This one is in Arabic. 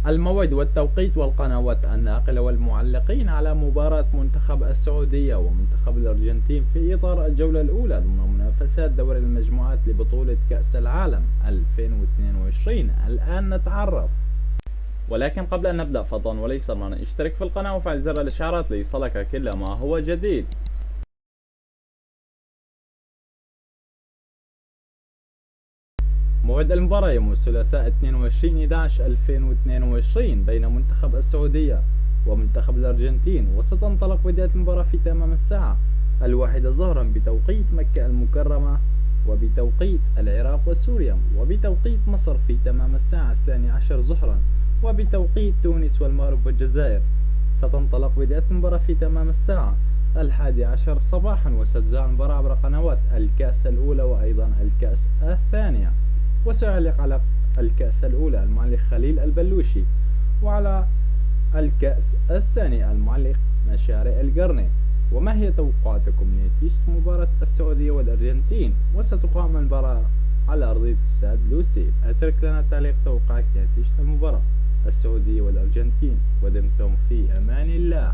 الموعد والتوقيت والقنوات الناقلة والمعلقين على مباراة منتخب السعودية ومنتخب الأرجنتين في إطار الجولة الأولى ضمن منافسات دوري المجموعات لبطولة كأس العالم 2022. الآن نتعرف، ولكن قبل أن نبدأ فضلا وليس أمرا اشترك في القناة وفعل زر الإشعارات ليصلك كل ما هو جديد. موعد المباراة يوم الثلاثاء 22/11/2022 بين منتخب السعودية ومنتخب الأرجنتين، وستنطلق بداية المباراة في تمام الساعة 1 ظهرا بتوقيت مكة المكرمة وبتوقيت العراق وسوريا، وبتوقيت مصر في تمام الساعة 12 ظهرا، وبتوقيت تونس والمغرب والجزائر. ستنطلق بداية المباراة في تمام الساعة 11 صباحا، وستذاع المباراة عبر قنوات الكأس الأولى وأيضا الكأس الثانية. وسيعلق على الكأس الأولى المعلق خليل البلوشي، وعلى الكأس الثاني المعلق مشاري القرني. وما هي توقعاتكم لنتيجة مباراة السعودية والأرجنتين؟ وستقام المباراة على أرضية استاد لوسيل. اترك لنا تعليق توقعك لنتيجة المباراة السعودية والأرجنتين، ودمتم في أمان الله.